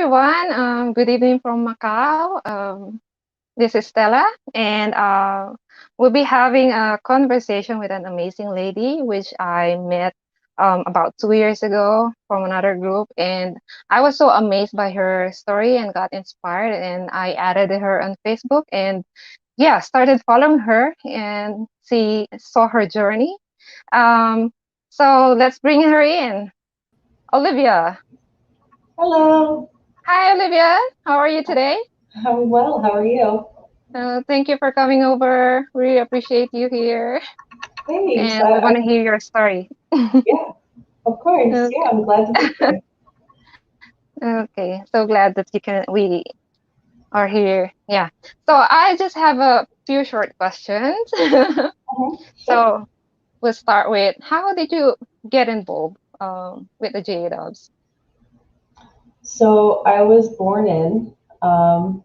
everyone. Good evening from Macau. This is Stella, and we'll be having a conversation with an amazing lady, which I met about 2 years ago from another group. And I was so amazed by her story and got inspired. And I added her on Facebook and, yeah, started following her and saw her journey. Um, so let's bring her in. Olivia. Hello, Hi, Olivia. How are you today? I'm well. How are you? Thank you for coming over. Really appreciate you here, Thanks. and we want to hear your story. Yeah, of course. Okay. Yeah, I'm glad to be here. Okay. So glad that we are here. Yeah. So I just have a few short questions. Sure. So we'll start with how did you get involved with the J Dubs? So I was born in, um,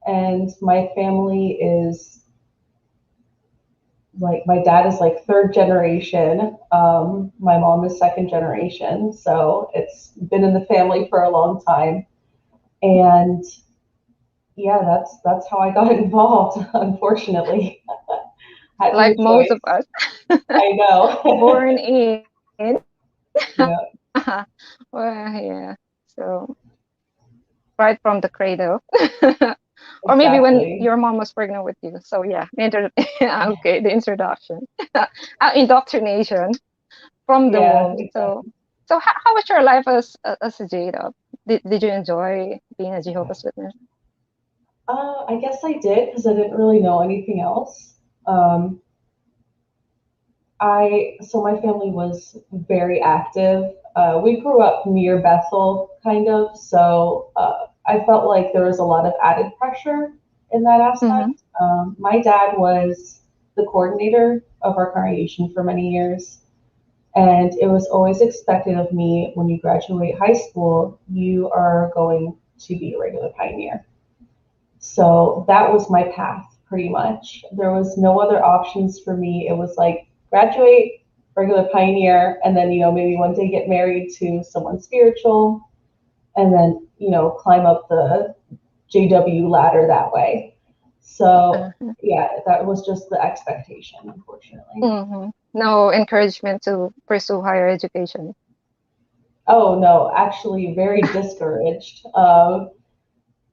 and my family is like my dad is like third generation. My mom is second generation, so it's been in the family for a long time. And yeah, that's how I got involved. Unfortunately, had no Like most of choice. us, I know. born in. Yeah, Well, yeah. So right from the cradle. Or maybe when your exactly. mom was pregnant with you. So yeah, okay, the introduction, indoctrination from the Yeah, womb. So, exactly. so how was your life as a Jada? Did you enjoy being a Jehovah's Witness? I guess I did because I didn't really know anything else. Um, so my family was very active. We grew up near Bethel, kind of, so I felt like there was a lot of added pressure in that Mm-hmm. aspect. My dad was the coordinator of our congregation for many years, and it was always expected of me when you graduate high school, you are going to be a regular pioneer. So that was my path pretty much. There was no other options for me. It was like graduate, regular pioneer, and then, maybe one day get married to someone spiritual, and then, climb up the JW ladder that way. So, Uh-huh. yeah, that was just the expectation, unfortunately. Mm-hmm. No encouragement to pursue higher education. Oh, no, actually, very discouraged.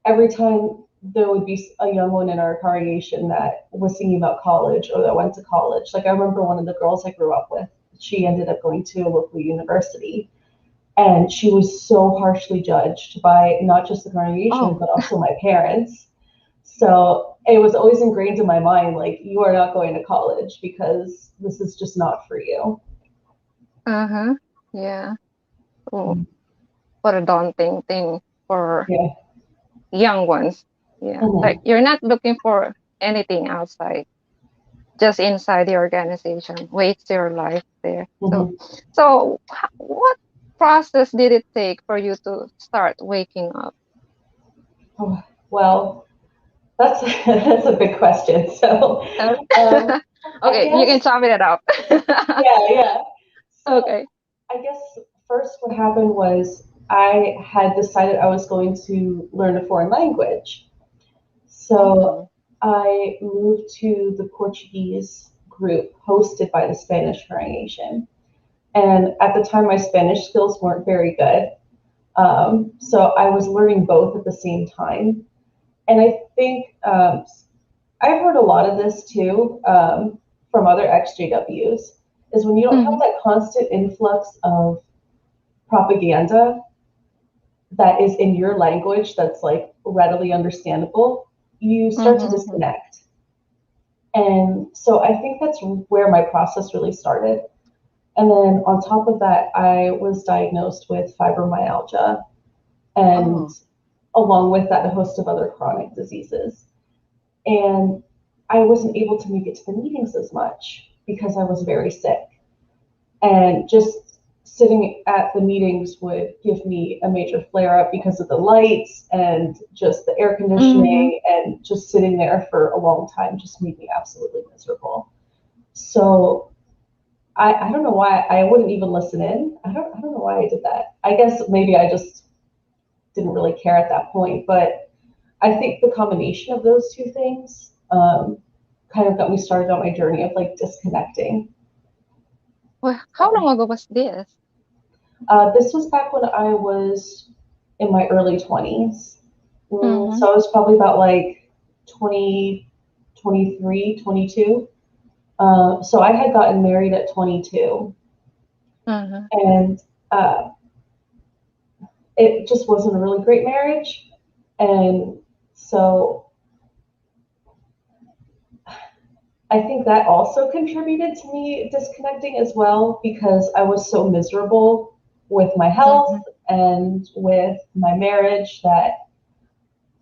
Every time there would be a young one in our congregation that was thinking about college or that went to college. Like I remember one of the girls I grew up with, she ended up going to a local university, and she was so harshly judged by not just the congregation Oh, but also my parents. So it was always ingrained in my mind, like you are not going to college because this is just not for you. uh-huh. Yeah. Oh, what a daunting thing for Yeah. young ones. Yeah. Like Mhm. you're not looking for anything outside, just inside the organization, waste your life there. So, Mhm. what process did it take for you to start waking up? Oh, well, that's that's a big question. So, Uh, um, I okay, you can guess sum it up. yeah. So Okay. I guess first what happened was I had decided I was going to learn a foreign language. So Oh. I moved to the Portuguese group hosted by the Spanish congregation. And at the time, my Spanish skills weren't very good. So I was learning both at the same time. And I think I've heard a lot of this too from other XJWs is when you don't have Mm-hmm. that constant influx of propaganda that is in your language that's like readily understandable, you start to Mm-hmm. disconnect. And so I think that's where my process really started. And then on top of that, I was diagnosed with fibromyalgia and Oh. along with that, a host of other chronic diseases. And I wasn't able to make it to the meetings as much because I was very sick. And just sitting at the meetings would give me a major flare up because of the lights and just the air Mm-hmm. conditioning, and just sitting there for a long time just made me absolutely miserable. So I don't know why I wouldn't even listen in. I don't know why I did that. I guess maybe I just didn't really care at that point. But I think the combination of those two things kind of got me started on my journey of like disconnecting. Well, how So long ago was this? this was back when I was in my early 20s. Mm-hmm. So I was probably about like 20, 23, 22. So I had gotten married at 22, Mm-hmm. and uh, it just wasn't a really great marriage. And so I think that also contributed to me disconnecting as well because I was so miserable with my health Mm-hmm. and with my marriage that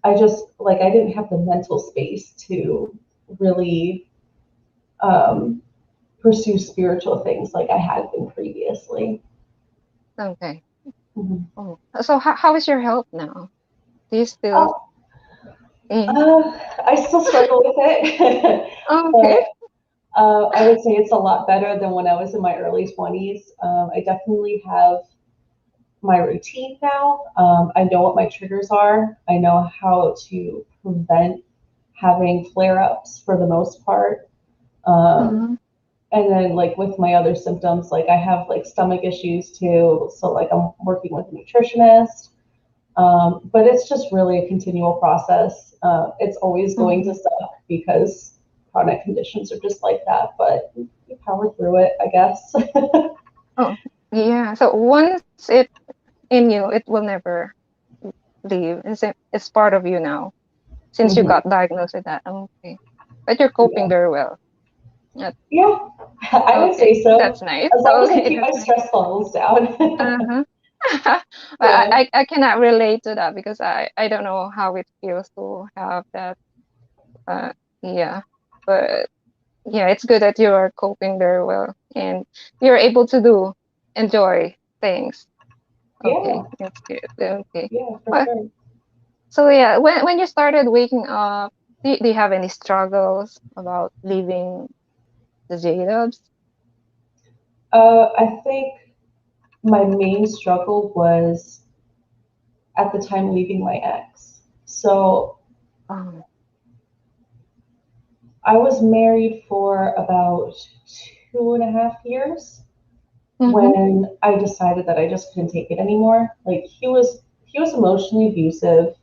I just like I didn't have the mental space to really um, pursue spiritual things like I had been previously. Okay. Mhm. Oh, so how is your health now? Do you still? Oh, Mm. I still struggle with it, Okay. but I would say it's a lot better than when I was in my early 20s. I definitely have my routine now. I know what my triggers are. I know how to prevent having flare ups for the most part. Um, Mm-hmm. and then, like, with my other symptoms, like, I have like stomach issues too. So, like, I'm working with a nutritionist. But it's just really a continual process. It's always going Mm-hmm. to suck because chronic conditions are just like that. But you power through it, I guess. Oh, yeah. So once it in you, it will never leave. It's part of you now since you Mhm. got diagnosed with that. Okay. But you're coping Yeah. very well. That- Yeah, I would Okay. say so. That's nice. As long as I Okay, keep my that's nice. stress levels down. Uh-huh. But Yeah. I cannot relate to that because I don't know how it feels to have that. Uh, yeah. But yeah, it's good that you are coping very well and you're able to enjoy things. Yeah. Okay, that's good. Okay. Yeah, for Well, sure. so yeah, when you started waking up, do you have any struggles about leaving the J-Dubs? I think my main struggle was at the time leaving my ex. So Um, I was married for about 2.5 years mm-hmm, when I decided that I just couldn't take it anymore. Like he was emotionally abusive,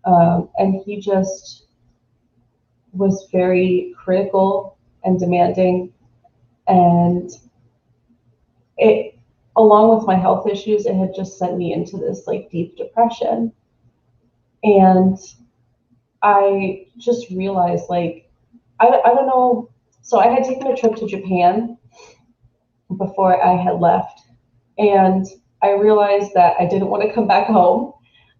and he just was very critical and demanding. And it, along with my health issues, it had just sent me into this like deep depression. And I just realized like I don't know. So I had taken a trip to Japan before I had left, and I realized that I didn't want to come back home.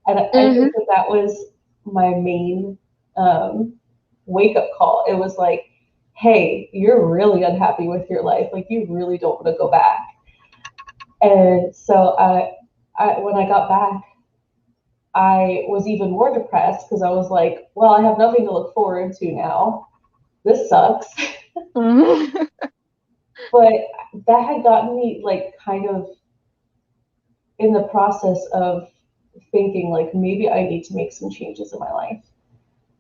And I mm-hmm, think that that was my main um, wake up call. It was like, hey, you're really unhappy with your life. Like, you really don't want to go back. And so when I got back, I was even more depressed because I was like, well, I have nothing to look forward to now. This sucks. mm-hmm. But that had gotten me like kind of in the process of thinking like maybe I need to make some changes in my life.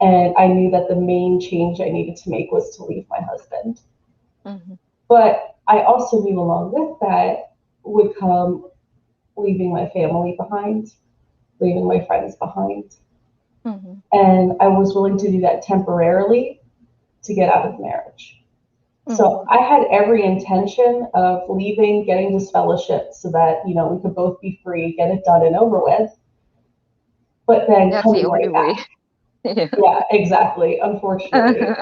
And I knew that the main change I needed to make was to leave my husband. Mm-hmm. But I also knew along with that would come leaving my family behind, leaving my friends behind. Mm-hmm. And I was willing to do that temporarily to get out of marriage. So Mm-hmm. I had every intention of leaving, getting this fellowship so that, we could both be free, get it done and over with, but then That's the coming only right way. back. Yeah. Yeah, exactly, unfortunately.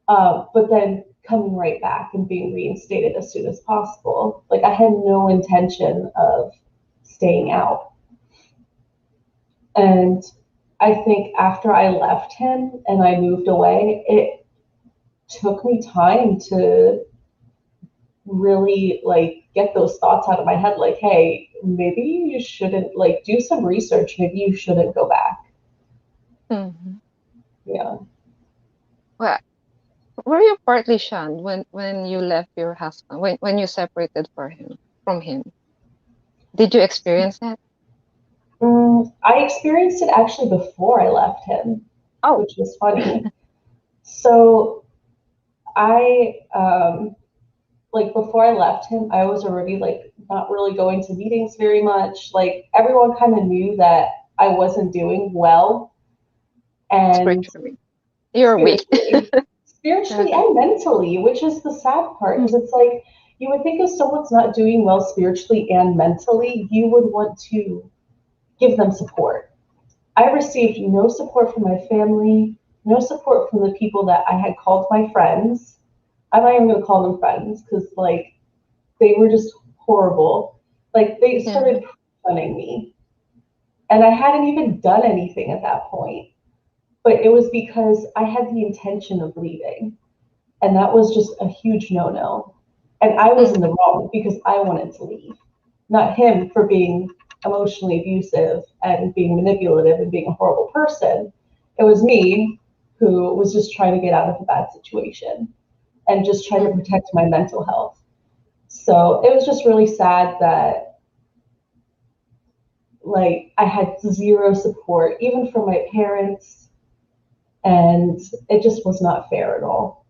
Uh-huh. But then coming right back and being reinstated as soon as possible. Like I had no intention of staying out. And I think after I left him and I moved away, it took me time to really like get those thoughts out of my head like, hey, maybe you shouldn't like do some research, maybe you shouldn't go back. Mm-hmm. Yeah. Well, were you partly shunned when you left your husband, when you separated from him? Did you experience that? I experienced it actually before I left him, Oh. which was funny. So I like before I left him, I was already like not really going to meetings very much. Like everyone kind of knew that I wasn't doing well and Spiritually. You're weak. spiritually Okay. and mentally, which is the sad part because Mm, it's like you would think if someone's not doing well spiritually and mentally, you would want to give them support. I received no support from my family, no support from the people that I had called my friends. I'm not even going to call them friends because, like, they were just horrible. Like, they yeah. started punning me. And I hadn't even done anything at that point. But it was because I had the intention of leaving. And that was just a huge no no. And I was in the Mm, wrong because I wanted to leave, not him for being emotionally abusive and being manipulative and being a horrible person. It was me who was just trying to get out of a bad situation and just trying to mm. protect my mental health. So it was just really sad that like I had zero support, even from my parents, and it just was not fair at all.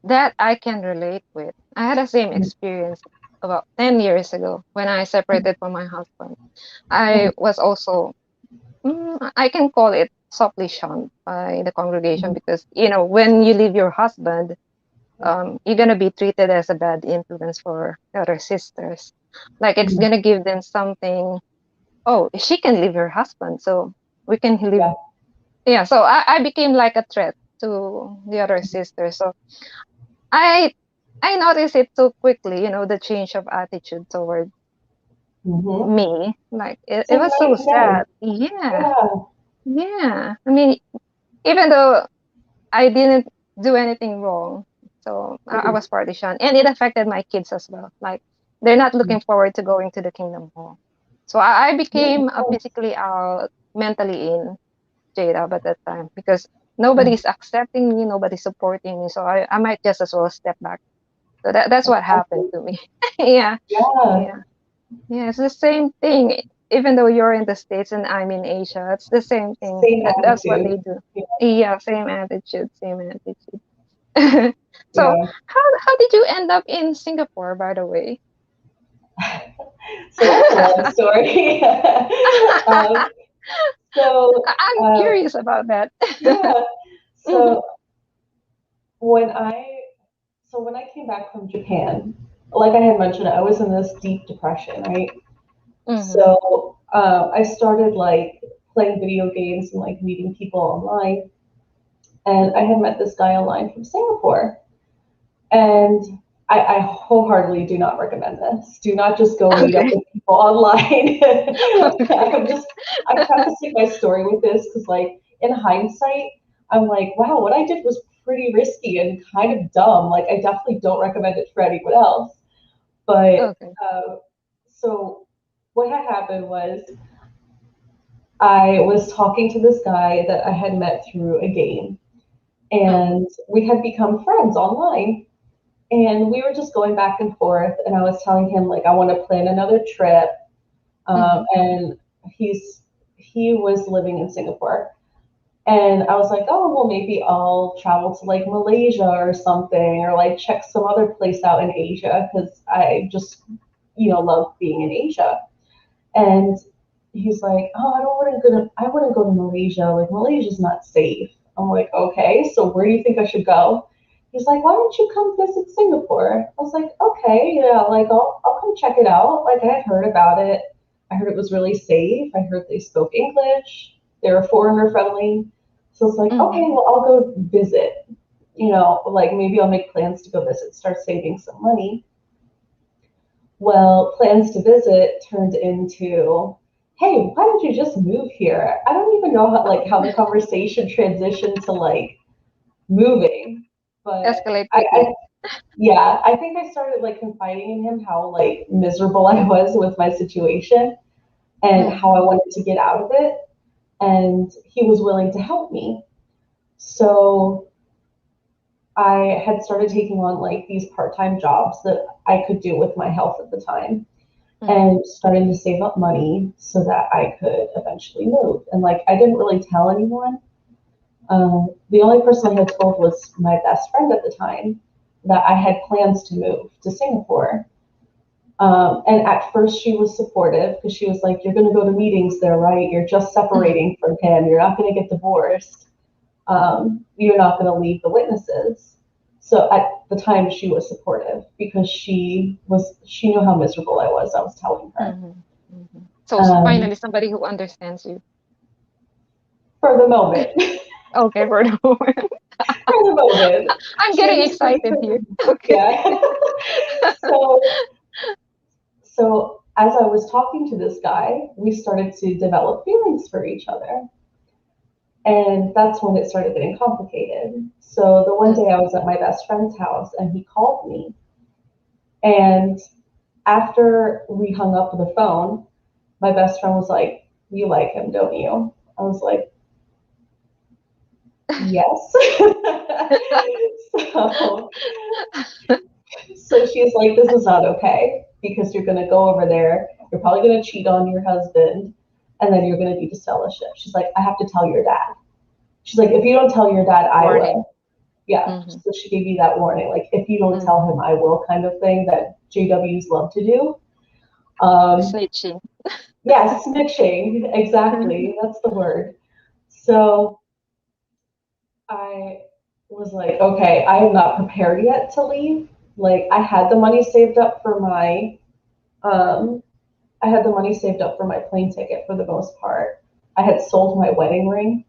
That I can relate with. I had the same experience about 10 years ago when I separated from my husband. I was also, I can call it softly shunned by the congregation because, when you leave your husband, you're going to be treated as a bad influence for the other sisters. Like it's going to give them something, oh, she can leave her husband, so we can live. Yeah. Yeah, so I became like a threat to the other sisters. So I I noticed it so quickly, the change of attitude toward Mm-hmm. me. Like It's it like was so night and day. sad. Yeah. Yeah. Yeah. I mean, even though I didn't do anything wrong, so I was partition, and it affected my kids as well. Like they're not looking forward to going to the Kingdom Hall. So I became physically out, mentally in J-Dub at that time because nobody's accepting me, nobody's supporting me. So I might just as well step back. So that's what happened to me. Yeah, Yeah. yeah, yeah. It's the same thing. Even though you're in the States and I'm in Asia, it's the same thing. Same That's what attitude. they do. Yeah. Yeah, same attitude, same attitude. So Yeah. how did you end up in Singapore, by the way? So that's a long story. um, so I'm uh, curious about that. yeah. Hmm. So when I when I came back from Japan, like I had mentioned, I was in this deep depression, right? Hmm. So I started like playing video games and like meeting people online, and I had met this guy online from Singapore, and I wholeheartedly do not recommend this. Do not just go meet up Okay. with people online. Okay. I'm prefacing my story with this because, like, in hindsight, I'm like, wow, what I did was pretty risky and kind of dumb. Like, I definitely don't recommend it for anyone else. But Okay. uh, so what had happened was I was talking to this guy that I had met through a game, Hmm. and we had become friends online. And we were just going back and forth, and I was telling him like I want to plan another trip, Hmm. and he was living in Singapore, and I was like, oh well, maybe I'll travel to like Malaysia or something, or like check some other place out in Asia because I just love being in Asia. And he's like, oh, I wouldn't go to Malaysia. Like Malaysia's not safe. I'm like, okay, so where do you think I should go? He's like, why don't you come visit Singapore? I was like, okay, yeah, like I'll come check it out. Like I had heard about it. I heard it was really safe. I heard they spoke English. They were foreigner friendly. So it's like, okay, Hmm. well, I'll go visit. Like maybe I'll make plans to go visit, start saving some money. Well, plans to visit turned into, hey, why don't you just move here? I don't even know how the conversation transitioned to like moving, but Escalate I quickly. yeah, I think I started like confiding in him how like miserable I was with my situation and how Hmm. I wanted to get out of it, and he was willing to help me. So I had started taking on like these part-time jobs that I could do with my health at the time. Mhm. and starting to save up money so that I could eventually move. And like, I didn't really tell anyone. The only person I had told was my best friend at the time that I had plans to move to Singapore. And at first she was supportive because she was like, "You're going to go to meetings there, right? You're just Mhm. separating from him. You're not going to get divorced. You're not going to leave the witnesses." So at the time she was supportive because she knew how miserable I was. I was telling her. Mhm. Mhm. So Um, finally, somebody who understands you. for the moment, Okay, for the moment. for the moment, I'm she getting understood. excited here. Okay. Yeah. so so as I was talking to this guy, we started to develop feelings for each other. And that's when it started getting complicated. So the one day Mhm. I was at my best friend's house and he called me. And after we hung up the phone, my best friend was like, "You like him, don't you?" I was like, "Yes." so, so she's like, "This is not okay because you're going to go over there. You're probably going to cheat on your husband and then you're going to need to sell a ship." She's like, "I have to tell your dad." She's like, "If you don't tell your dad, I Warning. will." Yeah, Mhm. so she gave me that warning, like if you don't tell Mhm. him, I will, kind of thing that JWs love to do. Um, Snitching. yeah, snitching, Mhm. exactly. That's the word. So I was like, okay, I am not prepared yet to leave. Like I had the money saved up for um, I had the money saved up for my plane ticket for the most part. I had sold my wedding ring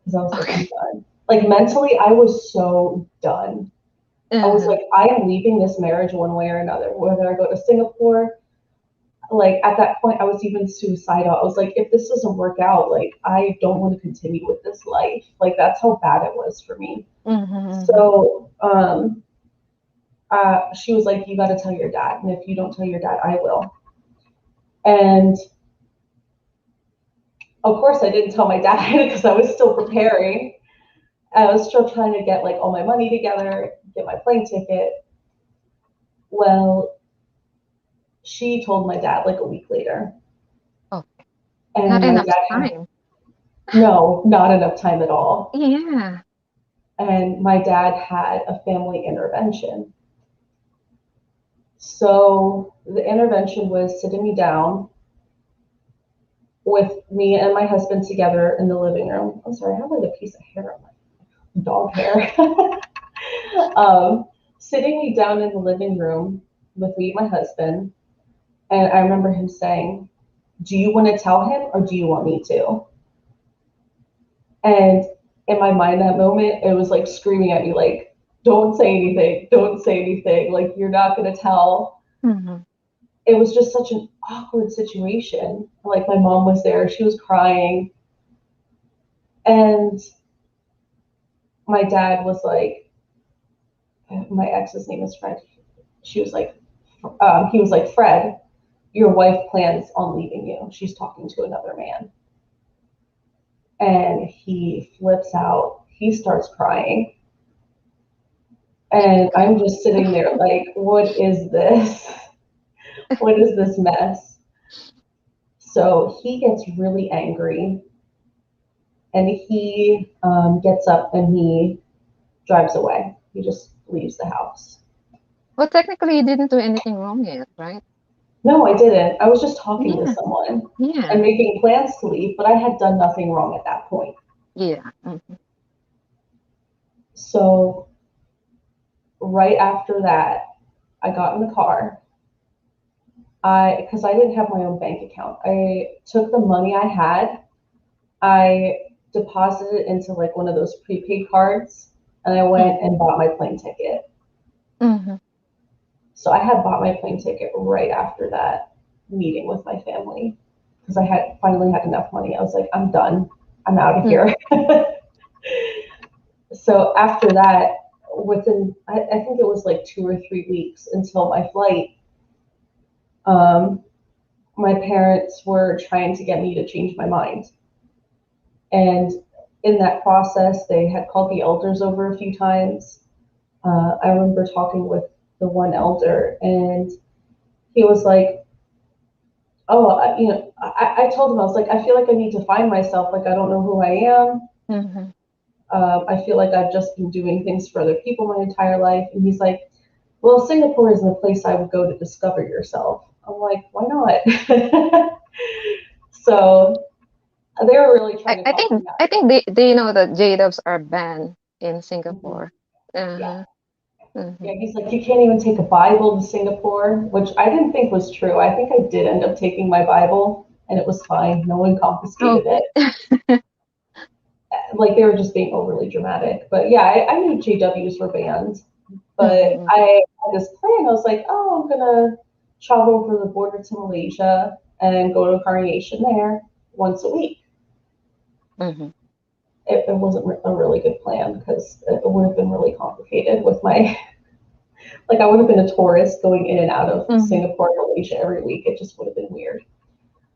because I was like, I'm Okay. done. Like mentally, I was so done. I was Mhm. like, I am leaving this marriage one way or another, whether I go to Singapore. Like at that point, I was even suicidal. I was like, if this doesn't work out, like I don't want to continue with this life. Like that's how bad it was for me. Mhm. So she was like, you got to tell your dad, and if you don't tell your dad, I will. And of course, I didn't tell my dad because I was still preparing. I was still trying to get like all my money together, get my plane ticket. Well, she told my dad like a week later. Oh, not And my enough dad had time. no, not enough time at all. Yeah. And my dad had a family intervention. So the intervention was sitting me down with me and my husband together in the living room. I'm sorry, I have like a piece of hair on my dog hair. Sitting me down in the living room with me and my husband. And I remember him saying, "Do you want to tell him or do you want me to?" And in my mind, that moment, it was like screaming at me, like, "Don't say anything. Don't say anything. Like, you're not going to tell." Mhm. It was just such an awkward situation. Like, my mom was there. She was crying. And my dad was like, my ex's name is Fred. She was like, he was like, "Fred, your wife plans on leaving you. She's talking to another man." And he flips out. He starts crying. And I'm just sitting there like, what is this? What is this mess? So he gets really angry and he gets up and he drives away. He just leaves the house. Well, technically, you didn't do anything wrong yet, right? No, I didn't. I was just talking to Yeah. someone and Yeah. making plans to leave, but I had done nothing wrong at that point. Yeah. Mhm. So right after that, I got in the car. Because I didn't have my own bank account, I took the money I had, I deposited it into like one of those prepaid cards, and I went Mhm. and bought my plane ticket. Mhm. So I had bought my plane ticket right after that meeting with my family because I had finally had enough money. I was like, I'm done. I'm out of Mhm. here. So after that, within I think it was like 2 or 3 weeks until my flight, um, my parents were trying to get me to change my mind. And in that process, they had called the elders over a few times. I remember talking with the one elder, and he was like, oh, I told him, I was like, I feel like I need to find myself. Like, I don't know who I am. Mhm. I feel like I've just been doing things for other people my entire life. And he's like, well, Singapore isn't a place I would go to discover yourself. I'm like, why not? So they were really trying to talk me out I of think they know that J-dubs are banned in it. Hmm. Singapore. Yeah. Uh-huh. Yeah, Mhm. he's like, you can't even take a Bible to Singapore, which I didn't think was true. I think I did end up taking my Bible and it was fine. No one confiscated Okay. it. Like they were just being overly dramatic. But yeah, I knew JWs were banned, but Mhm. I had this plan. I was like, oh, I'm gonna travel over the border to Malaysia and go to a congregation there once a week. Mhm. It wasn't a really good plan because it would have been really complicated with my like I would have been a tourist going in and out of Mhm. Singapore and Malaysia every week. It just would have been weird.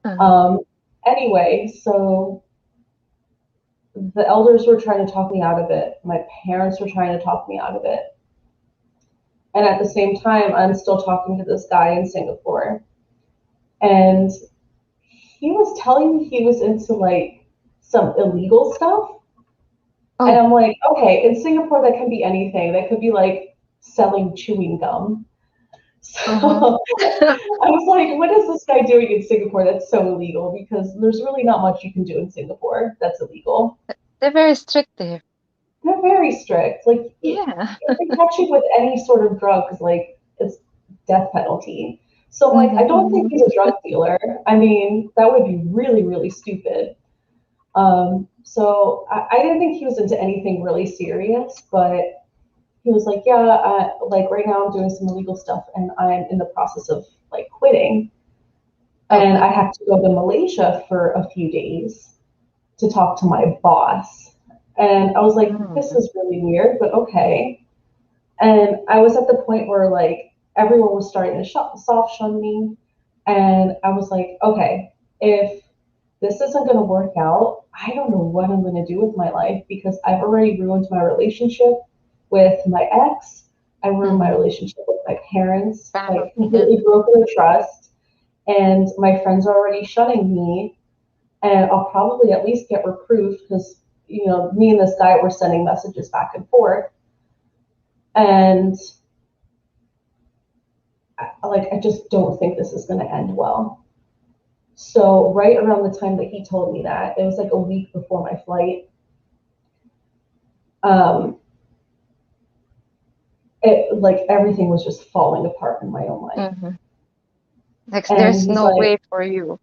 Uh-huh. Um, anyway, so the elders were trying to talk me out of it. My parents were trying to talk me out of it. And at the same time, I'm still talking to this guy in Singapore. And he was telling me he was into like some illegal stuff. And Oh. I'm like, okay, in Singapore, that can be anything. That could be like selling chewing gum. So Uh-huh. I was like, what is this guy doing in Singapore that's so illegal? Because there's really not much you can do in Singapore that's illegal. They're very strict there. They're very strict. Like, Yeah. if they catch you with any sort of drugs, like, it's death penalty. So, like, I Mhm. don't think Mhm. he's a drug dealer. I mean, that would be really, really stupid. So I didn't think he was into anything really serious, but he was like, yeah, like right now I'm doing some illegal stuff and I'm in the process of like quitting. And Okay. I have to go to Malaysia for a few days to talk to my boss. And I was like, this Mhm. is really weird, but okay. And I was at the point where like everyone was starting to soft shun me. And I was like, okay, if this isn't going to work out, I don't know what I'm going to do with my life because I've already ruined my relationship with my ex. I ruined my Mhm. relationship with my parents, like Family. Yeah. completely broken their trust. And my friends are already shunning me. And I'll probably at least get reproved because, me and this guy were sending messages back and forth. And like, I just don't think this is going to end well. So, right around the time that he told me that, it was like a week before my flight. Um, it like everything was just falling apart in my own life. Mhm. Like And there's he's no like, way for you.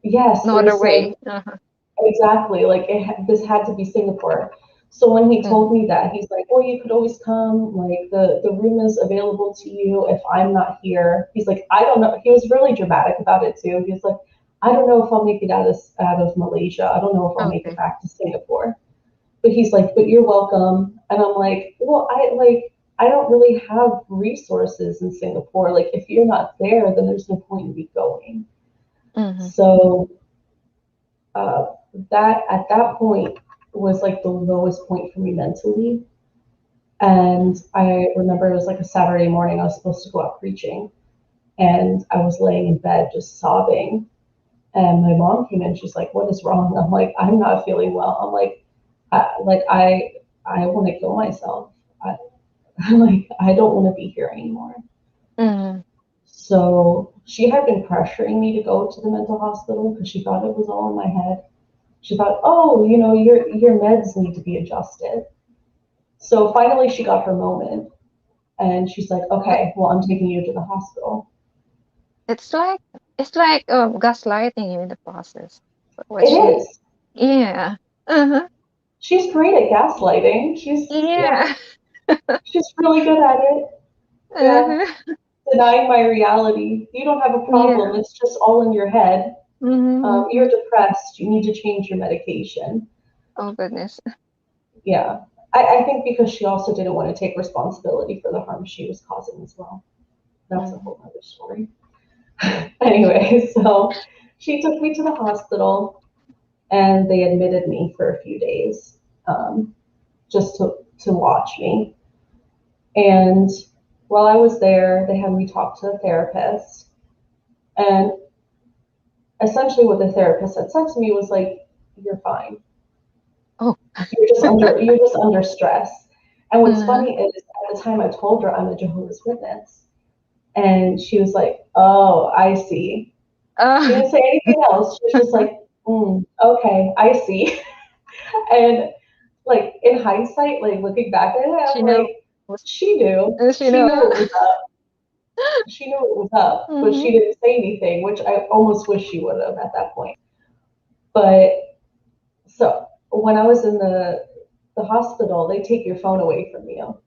yes, No it other was like way. Uh-huh. exactly like this had to be Singapore. So when he told Mhm. me that, he's like, "Well, you could always come. Like the room is available to you if I'm not here." He's like, "I don't know." He was really dramatic about it too. He was like, "I don't know if I'll make it out of Malaysia. I don't know if I'll make it Okay. back to Singapore." But he's like, "But you're welcome." And I'm like, "Well, I don't really have resources in Singapore. Like if you're not there, then there's no point in me going." Mhm. So uh, that at that point was like the lowest point for me mentally. And I remember it was like a Saturday morning. I was supposed to go out preaching, and I was laying in bed just sobbing. And my mom came in. She's like, "What is wrong?" I'm like, "I'm not feeling well." I'm like, I want to kill myself. I, I'm like, I don't want to be here anymore. Mhm. So she had been pressuring me to go to the mental hospital because she thought it was all in my head. She thought, oh, your meds need to be adjusted. So finally, she got her moment, and she's like, But okay, well, I'm taking you to the hospital. it's like gaslighting you in the process. It What she is. Yeah. Uh-huh. She's great at gaslighting. Yeah, Yeah. she's really good at it. Yeah, Uh-huh. denying my reality. You don't have a problem. Yeah. It's just all in your head. Mhm. You're Mhm. depressed. You need to change your medication. Oh goodness. Yeah. I think because she also didn't want to take responsibility for the harm she was causing as well. That's a Mhm. whole other story. Anyway, so she took me to the hospital and they admitted me for a few days just to watch me. And while I was there, they had me talk to a therapist. And essentially what the therapist had said to me was like, "You're fine. Oh. You're just under stress." And what's Uh-huh. funny is at the time I told her I'm a Jehovah's Witness, and she was like, "Oh, I see." She Uh, didn't say anything else. She was just like, "Okay, I see." And like in hindsight, like looking back at it, she I'm knows. like, she knew. She She knows. knew it was up. She knew it was up, but Mm-hmm. she didn't say anything, which I almost wish she would have at that point. But so when I was in the hospital, they take your phone away from you.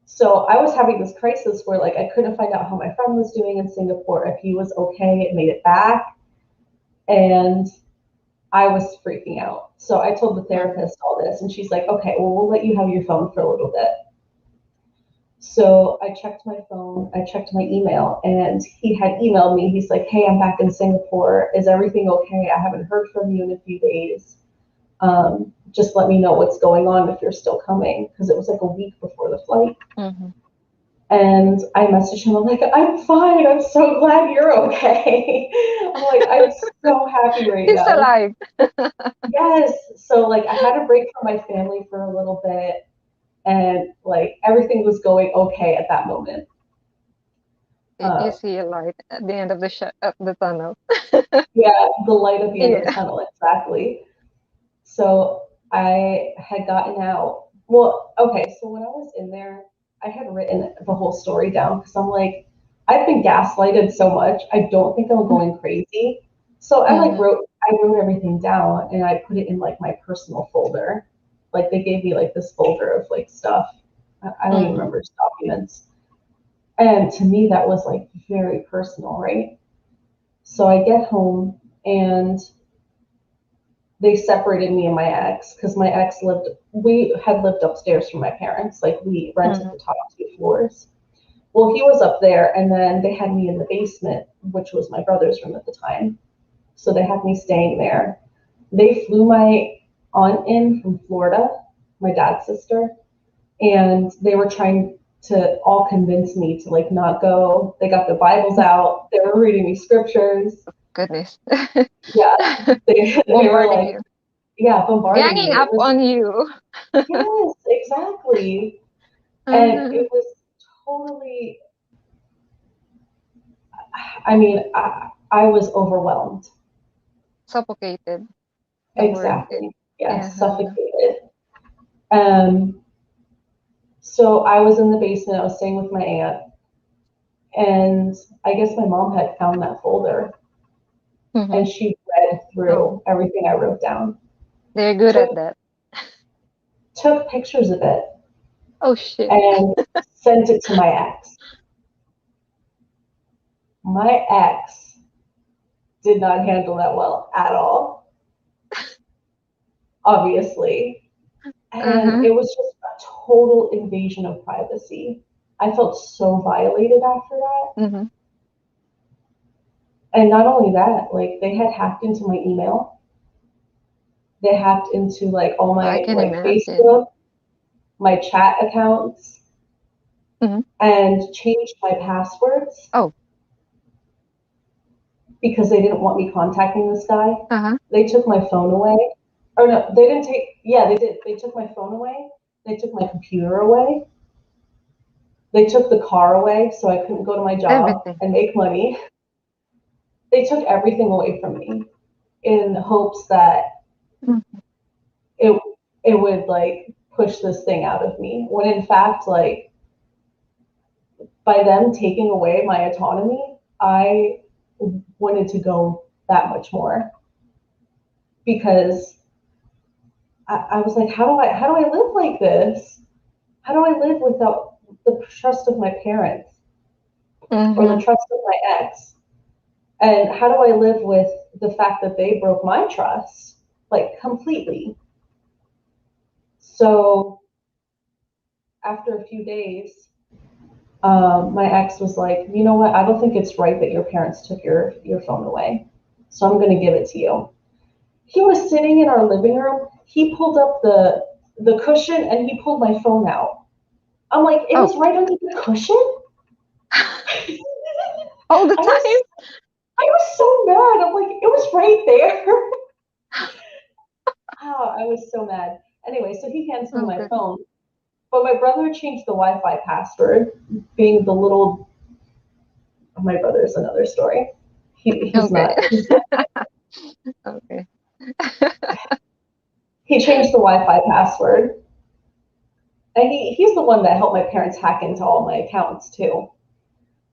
So I was having this crisis where like I couldn't find out how my friend was doing in Singapore, if he was okay, it made it back, and I was freaking out. So I told the Mm-hmm. therapist all this, and she's like, "Okay, well we'll let you have your phone for a little bit." So I checked my phone, I checked my email, and he had emailed me. He's like, "Hey, I'm back in Singapore. Is everything okay? I haven't heard from you in a few days. Just let me know what's going on if you're still coming," because it was like a week before the flight. Mm-hmm. And I messaged him. I'm like, "I'm fine. I'm so glad you're okay." I'm like, "I'm so happy right He's now." alive. Yes. So like I had a break from my family for a little bit, and like everything was going okay at that moment. You Uh, see a light at the end of the tunnel. yeah, the light at the end of the Yeah. tunnel, exactly. So I had gotten out. Well, okay, so when I was in there, I had written the whole story down because I'm like, I've been gaslighted so much. I don't think I'm going crazy. So Mm-hmm. I wrote everything down and I put it in like my personal folder. Like they gave me like this folder of like stuff. I don't even Mm-hmm. remember documents. And to me, that was like very personal, right? So I get home and they separated me and my ex because my ex we had lived upstairs from my parents. Like we rented Mm-hmm. the top two floors. Well, he was up there and then they had me in the basement, which was my brother's room at the time. So they had me staying there. They flew my aunt in from Florida, my dad's sister, and they were trying to all convince me to like not go. They got the Bibles out. They were reading me scriptures. Goodness. Yeah, they were Bombarding like, you. yeah, bombarding Ganging me. It up was, on you. yes, exactly. And Uh-huh. it was totally, I mean, I was overwhelmed. Suffocated. The word. Exactly. Yes, Uh-huh. suffocated. Um, so I was in the basement. I was staying with my aunt, and I guess my mom had found that folder, Mm-hmm. and she read Oh, through everything I wrote down, they're good took at that. took pictures of it, Oh shit. and sent it to my ex. My ex did not handle that well at all, obviously. And Uh-huh. it was just a total invasion of privacy. I felt so violated after that. Mm-hmm. And not only that, like they had hacked into my email. They hacked into like all I my can like imagine. Facebook, my chat accounts, Mm-hmm. and changed my passwords Oh. because they didn't want me contacting this guy. Uh-huh. They took my phone away. Or no, they didn't take, yeah, they did. They took my phone away. They took my computer away. They took the car away so I couldn't go to my job Everything. and make money. They took everything away from me in hopes that Mm-hmm. it it would like push this thing out of me. When in fact, like by them taking away my autonomy, I wanted to go that much more because I was like, how do I live like this? How do I live without the trust of my parents or the Mm-hmm. trust of my ex? And how do I live with the fact that they broke my trust like completely? So after a few days, my ex was like, "You know what? I don't think it's right that your parents took your phone away, so I'm going to give it to you." He was sitting in our living room. He pulled up the cushion and he pulled my phone out. I'm like, it Oh. was right under the cushion. All the I was time. I was so mad. I'm like, it was right there. Oh, I was so mad. Anyway, so he hands me Oh, my good. phone, but my brother changed the Wi-Fi password, being the little. My brother's another story. He's Okay. not. Okay. He changed the Wi-Fi password, and he's the one that helped my parents hack into all my accounts too.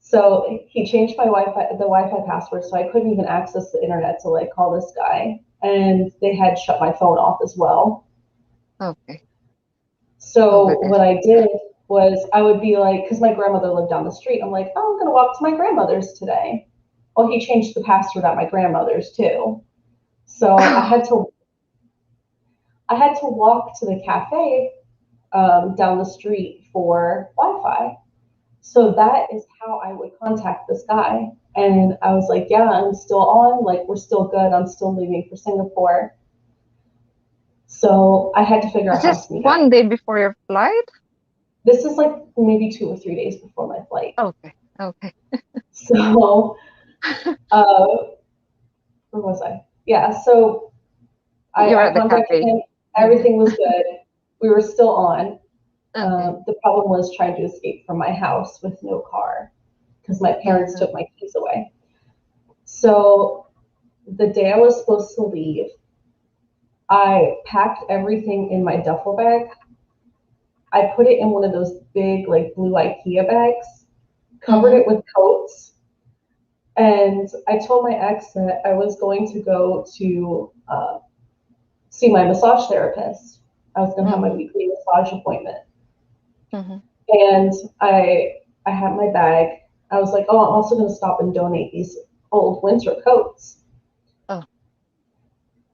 So he changed the Wi-Fi password, so I couldn't even access the internet to like call this guy, and they had shut my phone off as well. Okay. Oh, So goodness. what I did was I would be like, because my grandmother lived down the street, I'm like, oh, I'm gonna walk to my grandmother's today. Well, he changed the password at my grandmother's too, so I had to walk to the cafe down the street for Wi-Fi. So that is how I would contact this guy. And I was like, yeah, I'm still on. Like, we're still good. I'm still leaving for Singapore. So I had to figure Is out how to this sneak out. one day before your flight? This is like maybe 2 or 3 days before my flight. Okay. Okay. So, uh, where was I? Yeah. So You were I at the contacted cafe. him. Mm-hmm. Everything was good. We were still on. Okay. The problem was trying to escape from my house with no car because my parents Mm-hmm. took my keys away. So the day I was supposed to leave, I packed everything in my duffel bag. I put it in one of those big, like blue IKEA bags, covered Mm-hmm. it with coats, and I told my ex that I was going to go to see my massage therapist. I was going to have my Mm-hmm. weekly massage appointment, Mm-hmm. and I had my bag. I was like, oh, I'm also going to stop and donate these old winter coats. Oh,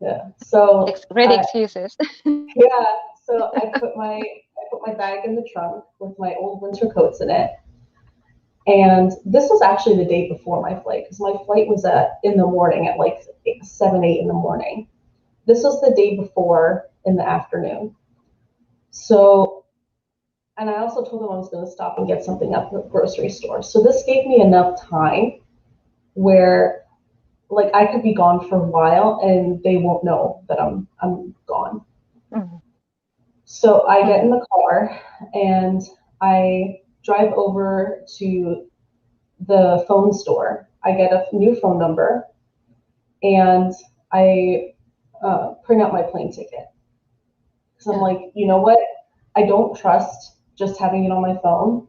Yeah. So ready excuses. yeah, so I put my bag in the trunk with my old winter coats in it. And this was actually the day before my flight because my flight was at in the morning at like 7, 8 in the morning. This was the day before in the afternoon. So, and I also told them I was going to stop and get something at the grocery store. So this gave me enough time where like I could be gone for a while and they won't know that I'm gone. Mm-hmm. So I get Mm-hmm. in the car and I drive over to the phone store. I get a new phone number and I print out my plane ticket. Because I'm Yeah. like, you know what? I don't trust just having it on my phone.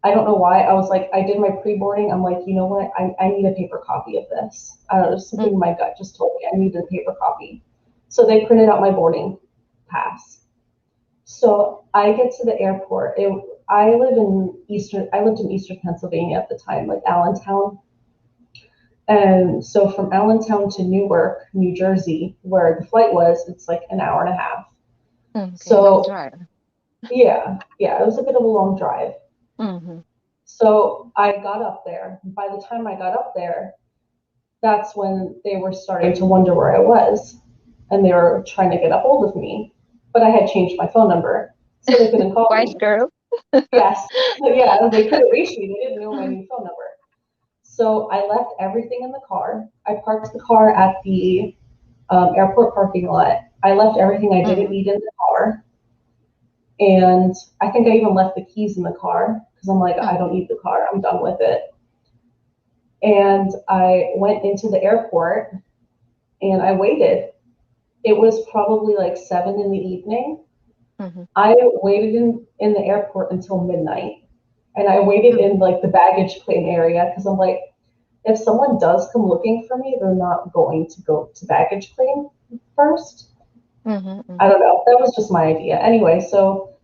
I don't know why. I was like, I did my pre boarding. I'm like, you know what? I need a paper copy of this. I don't know, something in Mm-hmm. my gut just told me I needed a paper copy. So they printed out my boarding pass. So I get to the airport. I lived in Eastern Pennsylvania at the time, like Allentown. And so from Allentown to Newark, New Jersey, where the flight was, it's like an hour and a half. Okay. Long So drive. yeah, it was a bit of a long drive. Mm-hmm. So I got up there. By the time I got up there, that's when they were starting to wonder where I was. And they were trying to get a hold of me. But I had changed my phone number, so they couldn't call Wise me. girl. Yes. Yeah, they couldn't reach me. They didn't know my new phone number. So I left everything in the car. I parked the car at the airport parking lot. I left everything I didn't Mm-hmm. need in the car. And I think I even left the keys in the car because I'm like, I don't Okay. need the car. I'm done with it. And I went into the airport and I waited. It was probably like 7 in the evening. Mm-hmm. I waited in the airport until midnight. And I waited Oh. in like the baggage claim area because I'm like, if someone does come looking for me, they're not going to go to baggage claim first. Mm-hmm. I Mm-hmm. don't know. That was just my idea. Anyway, so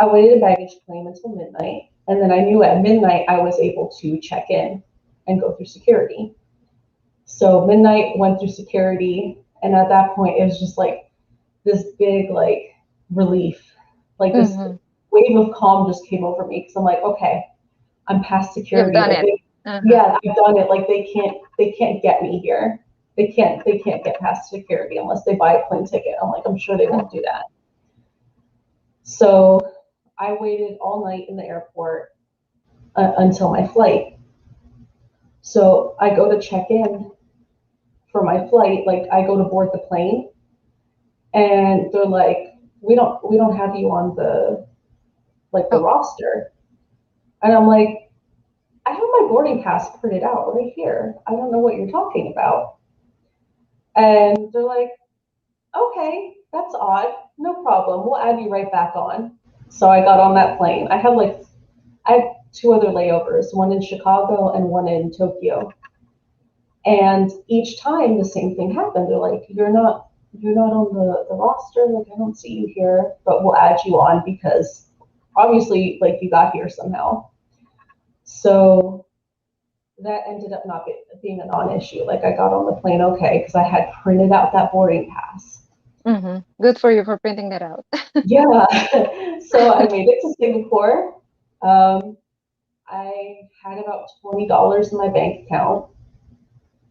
I waited baggage claim until midnight. And then I knew at midnight I was able to check in and go through security. So midnight went through security. And at that point, it was just like this big, like, relief. Like this Mm-hmm. wave of calm just came over me because I'm like, okay, I'm past You've security. done Like it. they, Uh-huh. yeah, I've done it. Like they can't get me here. They can't get past security unless they buy a plane ticket. I'm like, I'm sure they won't Mm-hmm. do that. So I waited all night in the airport until my flight. So I go to check in for my flight, like I go to board the plane, and they're like, we don't have you on the like the Oh. roster. And I'm like, I have my boarding pass printed out right here. I don't know what you're talking about. And they're like, okay, that's odd. No problem. We'll add you right back on. So I got on that plane. I had two other layovers, one in Chicago and one in Tokyo. And each time the same thing happened. They're like, you're not on the roster, like I don't see you here, but we'll add you on because obviously like you got here somehow. So that ended up not being a non-issue. Like I got on the plane okay because I had printed out that boarding pass. Good for you for printing that out. Yeah. So I made it to Singapore. Um, I had about $20 in my bank account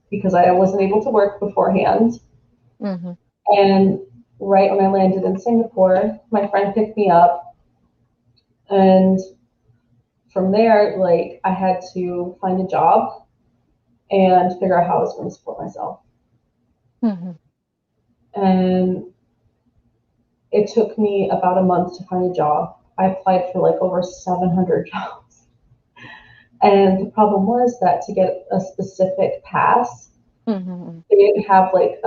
because I wasn't able to work beforehand. Mm-hmm. And right when I landed in Singapore, my friend picked me up. And from there, like I had to find a job and figure out how I was going to support myself. Mm-hmm. And it took me about a month to find a job. I applied for like over 700 jobs. And the problem was that to get a specific pass, Mm-hmm. they didn't have like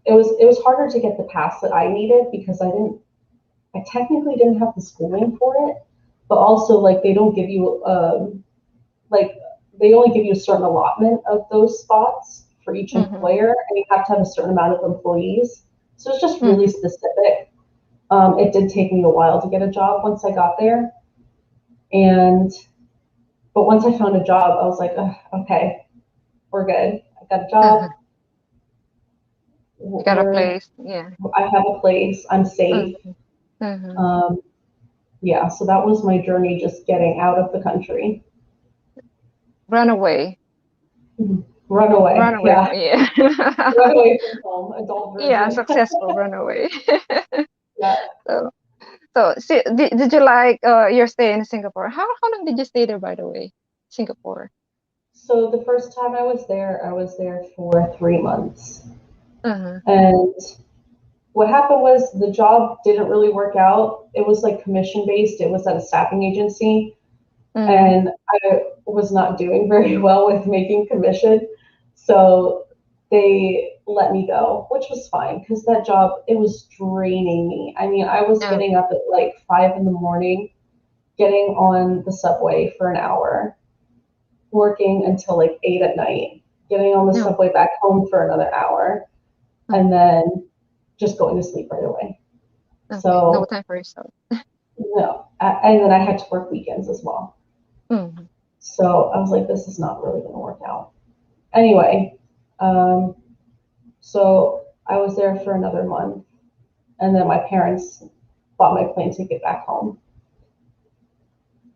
it was harder to get the pass that I needed because I technically didn't have the schooling for it, but also like they don't give you like they only give you a certain allotment of those spots for each Mm-hmm. employer, and you have to have a certain amount of employees. So it's just really Mm-hmm. specific. It did take me a while to get a job once I got there, and but once I found a job, I was like, okay, we're good. I got a Uh-huh. job. You got a We're place. Yeah. I have a place. I'm safe. Mm-hmm. Mm-hmm. Um, yeah, so that was my journey, just getting out of the country. Run away. Run away. Run away. Yeah, Yeah. run away from home. Adult Yeah, version. successful runaway. Yeah. So, did you like your stay in Singapore? How long did you stay there, by the way? Singapore. So the first time I was there for 3 months. Uh-huh. And what happened was the job didn't really work out. It was like commission based. It was at a staffing agency, Mm-hmm. and I was not doing very well with making commission. So they let me go, which was fine because that job, it was draining me. I mean, I was Oh, getting up at like 5 in the morning, getting on the subway for an hour, working until like 8 at night, getting on the no. subway back home for another hour, and Mm-hmm. then just going to sleep right away. Okay. No So time for yourself. no, and then I had to work weekends as well. Mm-hmm. So I was like, this is not really going to work out. Anyway, um, so I was there for another month, and then my parents bought my plane ticket back home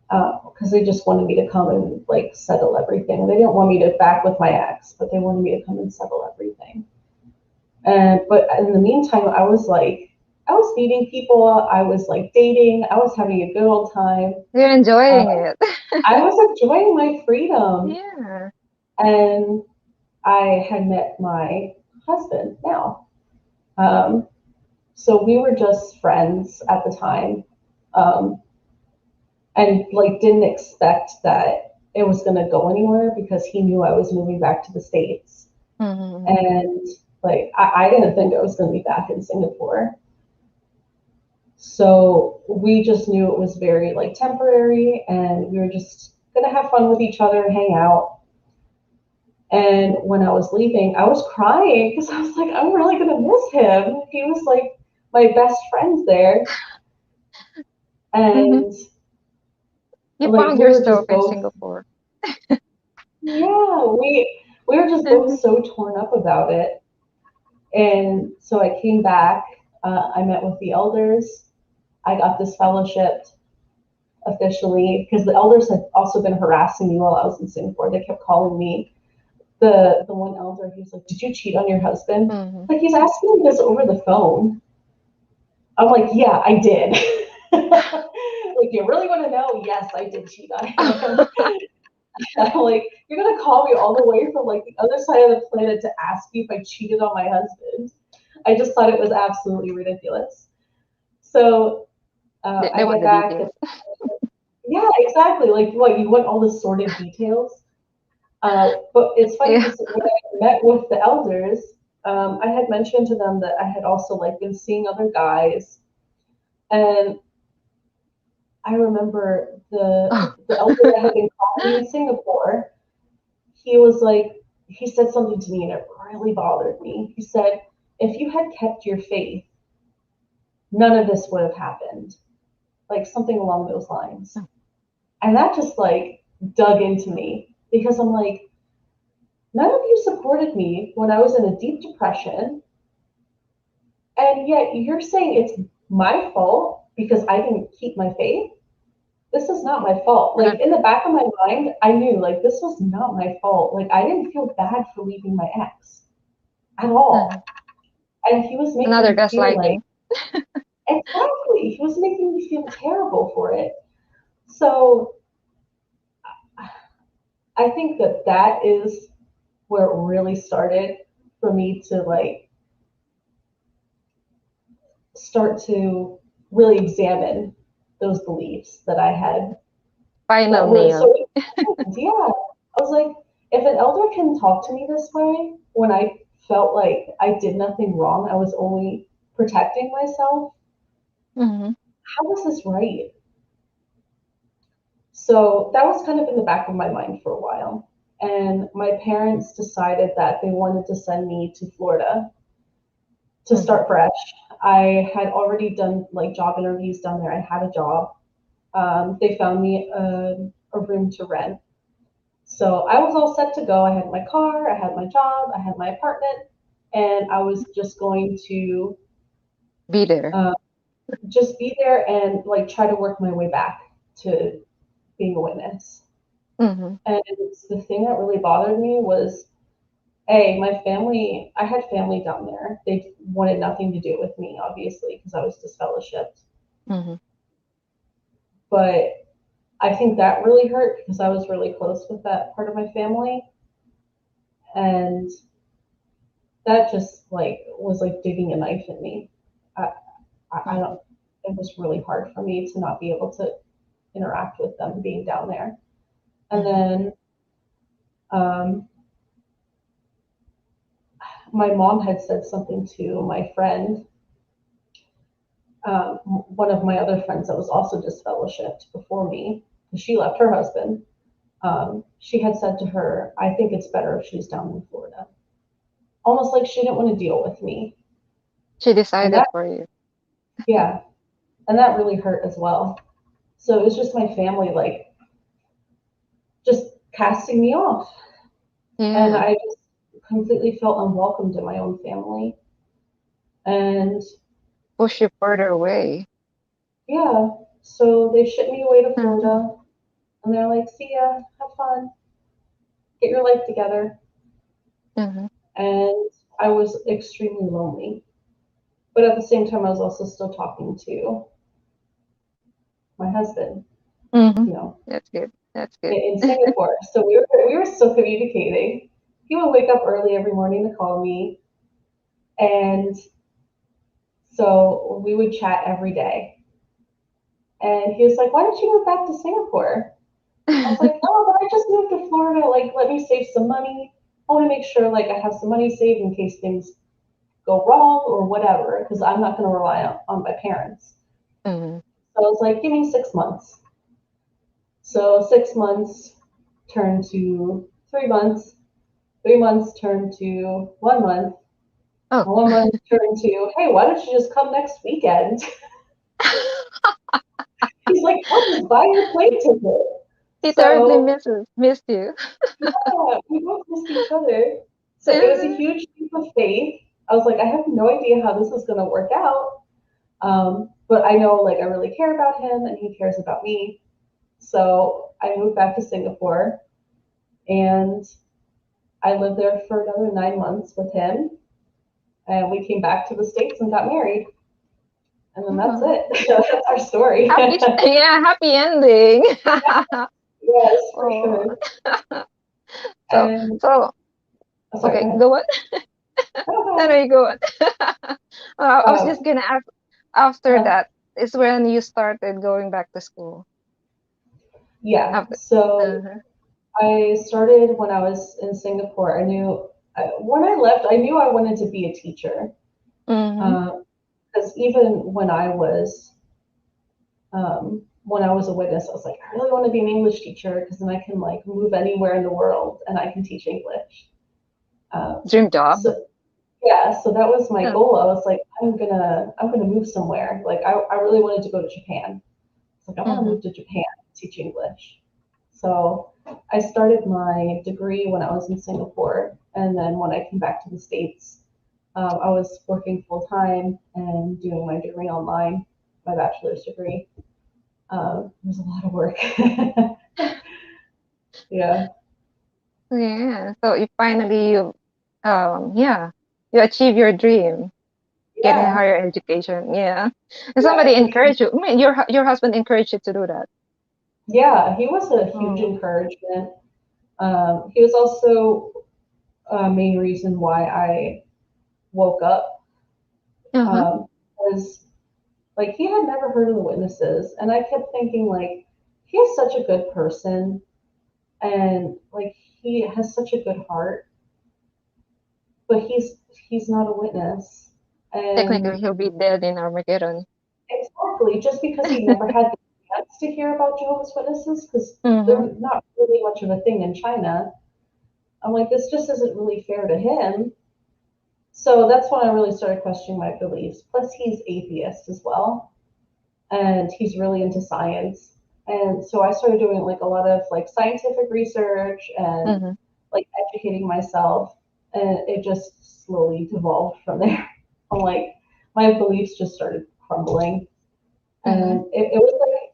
because they just wanted me to come and like settle everything. They didn't want me to back with my ex, but they wanted me to come and settle everything. And but in the meantime, I was meeting people, I was like dating, I was having a good old time. You're Uh, enjoying it. I was enjoying my freedom, Yeah. and I had met my husband now. Um, so we were just friends at the time, um, and like didn't expect that it was going to go anywhere because he knew I was moving back to the States, Mm-hmm. and like I didn't think I was going to be back in Singapore. So we just knew it was very like temporary, and we were just gonna have fun with each other, hang out. And when I was leaving, I was crying because I was like, I'm really gonna miss him. He was like my best friend there, Mm-hmm. and You like found we were yourself just in both, Singapore. yeah, we were just both Mm-hmm. so torn up about it. And so I came back. I met with the elders. I got this fellowship officially because the elders had also been harassing me while I was in Singapore. They kept calling me. The one elder, he was like, "Did you cheat on your husband?" Mm-hmm. Like he's asking me this over the phone. I'm like, "Yeah, I did." Like you really want to know? Yes, I did cheat on him. I'm like, you're gonna call me all the way from like the other side of the planet to ask me if I cheated on my husband. I just thought it was absolutely ridiculous. So They I want get the back and details. yeah, exactly. Like what you want all the sordid details. But it's funny Yeah. because when I met with the elders, I had mentioned to them that I had also like been seeing other guys, and I remember Oh. the elder that had been calling me in Singapore. He was like, he said something to me, and it really bothered me. He said, "If you had kept your faith, none of this would have happened." Like something along those lines, and that just like dug into me because I'm like, none of you supported me when I was in a deep depression. And yet you're saying it's my fault because I didn't keep my faith. This is not my fault. Like Ano- in the back of my mind, I knew like this was not my fault. Like I didn't feel bad for leaving my ex at mhm. all. And he was making Another me feel like gaslighting. exactly. He was making me feel terrible for it. So I think that that is where it really started for me to like start to really examine those beliefs that I had Final that were nail. so important. Yeah. I was like, if an elder can talk to me this way when I felt like I did nothing wrong, I was only protecting myself, Hmm. how was this right? So that was kind of in the back of my mind for a while. And my parents decided that they wanted to send me to Florida to Hmm. start fresh. I had already done like job interviews down there. I had a job. They found me a room to rent. So I was all set to go. I had my car, I had my job, I had my apartment, and I was just going to Be there. uh, just be there and like try to work my way back to being a witness. Hmm. And the thing that really bothered me was, A, my family, I had family down there. They wanted nothing to do with me, obviously, because I was disfellowshipped. Hmm. But I think that really hurt because I was really close with that part of my family. And that just like was like digging a knife in me. I, I Hmm. don't. It was really hard for me to not be able to interact with them being down there. And Hmm. then um, my mom had said something to my friend, one of my other friends that was also disfellowshipped before me, because she left her husband. She had said to her, "I think it's better if she's down in Florida." Almost like she didn't want to deal with me, She and decided that for you. yeah, and that really hurt as well. So it was just my family like just casting me off. And Yeah. I just completely felt unwelcomed in my own family. And Push you further away. yeah, so they shipped me away to Hmm. Florida and they're like, see ya, have fun, get your life together. Hmm. And I was extremely lonely. But at the same time, I was also still talking to my husband, Hmm. you know, That's good. That's good. in Singapore. So we were still communicating. He would wake up early every morning to call me. And so we would chat every day. And he was like, why don't you move back to Singapore? I was like, oh, but I just moved to Florida. Like, let me save some money. I want to make sure like I have some money saved in case things go wrong or whatever, because I'm not going to rely on my parents. Hmm. So I was like, give me 6 months. So 6 months turned to 3 months. 3 months turned to 1 month. Oh. And 1 month turned to, hey, why don't you just come next weekend? He's like, I'll just buy your plane ticket. He terribly So missed you. yeah, we both missed each other. So it was a Mhm. huge leap of faith. I was like, I have no idea how this is going to work out. But I know like I really care about him and he cares about me. So I moved back to Singapore and I lived there for another 9 months with him. And we came back to the States and got married. And then that's Oh, it. That's our story. happy, yeah, happy ending. Yes, for Oh, sure. so And so oh, sorry, go okay, ahead. go on. No, go No, ahead. no, you go on. I was just Um, gonna ask. After uh, that is when you started going back to school. yeah. After. So Uh-huh. I started when I was in Singapore. When I left, I knew I wanted to be a teacher. Mhm. Because even when I was a witness, I was like, I really want to be an English teacher because then I can like move anywhere in the world and I can teach English. Um, Dream job. so yeah, so that was my Uh, goal. I was like, I'm gonna move somewhere. Like I really wanted to go to Japan. It's like I want to mhm. move to Japan and teach English. So I started my degree when I was in Singapore, and then when I came back to the States, I was working full time and doing my degree online, my bachelor's degree. It was a lot of work. Yeah, Yeah. So you finally yeah, you achieve your dream, getting yeah, higher education. Yeah. And yeah, somebody for sure. encouraged you. I mean, your husband encouraged you to do that. Yeah, he was a huge Oh. encouragement. He was also a main reason why I woke up. Uh-huh. Was like he had never heard of the witnesses, and I kept thinking like he is such a good person, and like he has such a good heart, but he's not a witness, and Technically, he'll be dead in Armageddon. exactly just because he never had the chance to hear about Jehovah's Witnesses because Mhm. they're not really much of a thing in China. I'm like this just isn't really fair to him. So that's when I really started questioning my beliefs. Plus, he's atheist as well, and he's really into science. And so I started doing like a lot of like scientific research and Mhm. like educating myself, and it just slowly devolved from there. I'm like my beliefs just started crumbling, Mhm. and it was like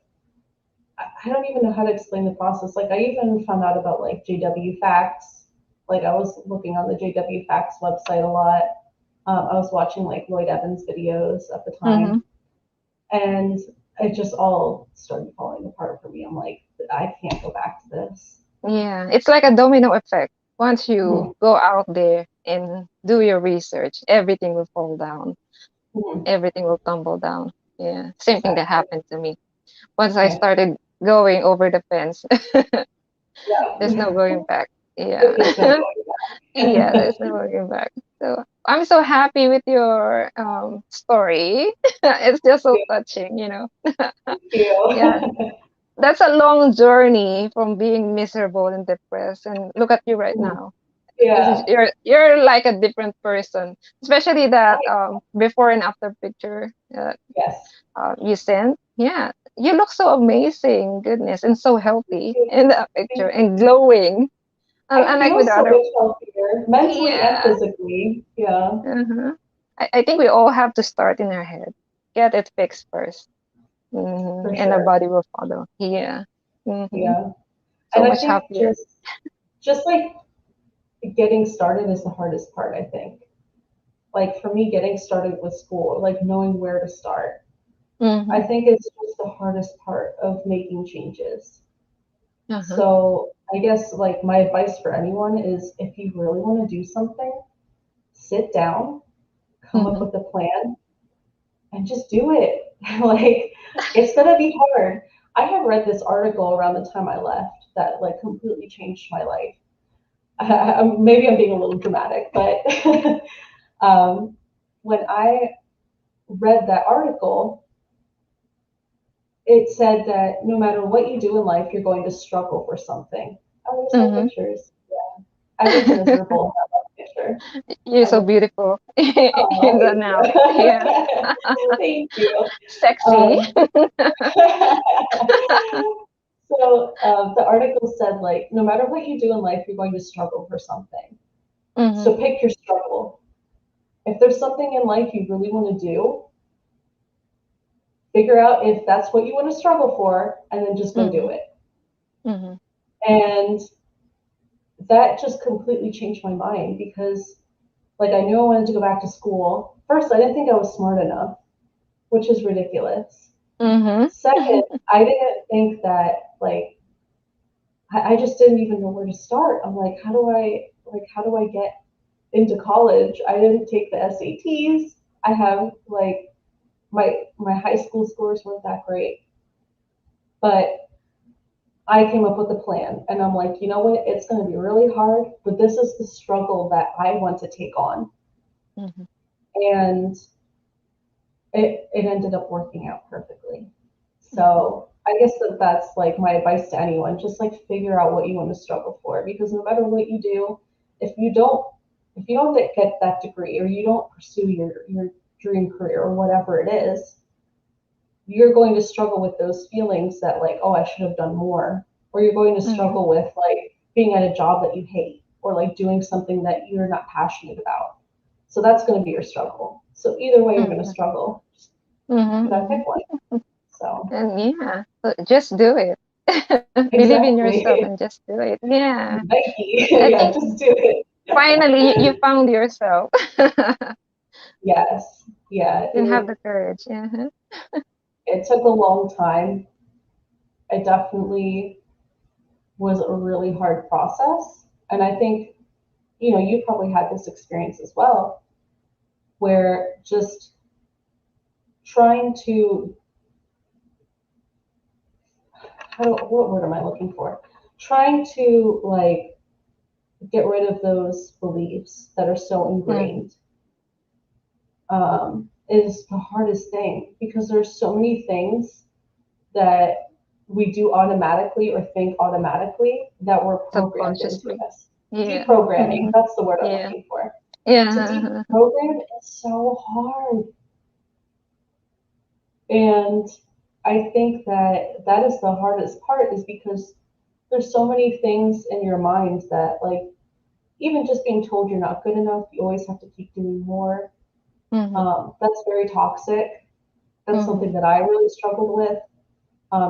I don't even know how to explain the process. Like I even found out about like JW facts. Like I was looking on the JW facts website a lot. I was watching like Lloyd Evans videos at the time, Mhm. and it just all started falling apart for me. I'm like, I can't go back to this. Yeah, it's like a domino effect. Once you Mhm. go out there and do your research, everything will fall down. Mhm. Everything will tumble down. Yeah, same thing that Exactly. happened to me. Once I Yeah. started going over the fence, there's no Yeah. going back. Yeah. There is no going Yeah, back. there's no going back. So I'm so happy with your story. It's just so Yeah, touching, you know. thank you. Yeah, that's a long journey from being miserable and depressed, and look at you right now. Yeah. You're like a different person, especially that I, before and after picture yes. you sent. Yeah, you look so amazing, goodness, and so Thank healthy you. in that picture Thank you. and glowing. I Unlike feel with the so other, much healthier, mentally and yeah. physically. Yeah, Uh-huh. I think we all have to start in our head, get it fixed first, for and our sure. body will follow. Yeah. Yeah. So And I much think happier. just like getting started is the hardest part, I think. Like for me, getting started with school, like knowing where to start, I Mm-hmm. think it's just the hardest part of making changes. Uh-huh. So I guess like my advice for anyone is if you really want to do something, sit down, come up Mm-hmm. with a plan, and just do it. Like it's gonna be hard. I had read this article around the time I left that like completely changed my life. Maybe I'm being a little dramatic, but um, when I read that article, it said that no matter what you do in life, you're going to struggle for something. Oh, there's my Mm-hmm. pictures. I was miserable in that picture. You're I so was, beautiful oh, in the thank now. Yeah. you. Thank you. Sexy. Um, so the article said, like, no matter what you do in life, you're going to struggle for something. Mm-hmm. So pick your struggle. If there's something in life you really want to do, figure out if that's what you want to struggle for, and then just go Mm-hmm. do it. Mm-hmm. And that just completely changed my mind because, like, I knew I wanted to go back to school. First, I didn't think I was smart enough, which is ridiculous. Mm-hmm. Second, I didn't think that, like, I just didn't even know where to start. I'm like, how do I get into college? I didn't take the SATs. I have like my high school scores weren't that great, but I came up with a plan, and I'm like, you know what? It's going to be really hard, but this is the struggle that I want to take on, Mhm. and it ended up working out perfectly. Mhm. So I guess that's like my advice to anyone. Just like figure out what you want to struggle for, because no matter what you do, if you don't if you don't get that degree, or you don't pursue your dream career or whatever it is, you're going to struggle with those feelings that like, oh, I should have done more, or you're going to Mhm. struggle with like being at a job that you hate, or like doing something that you're not passionate about. So that's going to be your struggle. So either way, you're going to Mhm. struggle. Mhm. You got to pick Mhm. one. So And yeah, so just do it. Believe in yourself exactly. and just do it. Yeah. Nike. I Yeah, think just do it. finally you found yourself. Yes. Yeah. You have the courage. Uh-huh. It took a long time. It definitely was a really hard process. And I think, you probably had this experience as well, where just trying to, what word am I looking for? Trying to like get rid of those beliefs that are so Mhm. ingrained, is the hardest thing, because there's so many things that we do automatically or think automatically that were programmed into Subconsciously. us. Yeah. Deprogramming, Mhm. that's the word I'm Yeah. looking for. To Yeah. deprogram is so hard. And I think that that is the hardest part, is because there's so many things in your mind that, like, even just being told you're not good enough, you always have to keep doing more. Mhm. That's very toxic. That's something Mhm. that I really struggled with.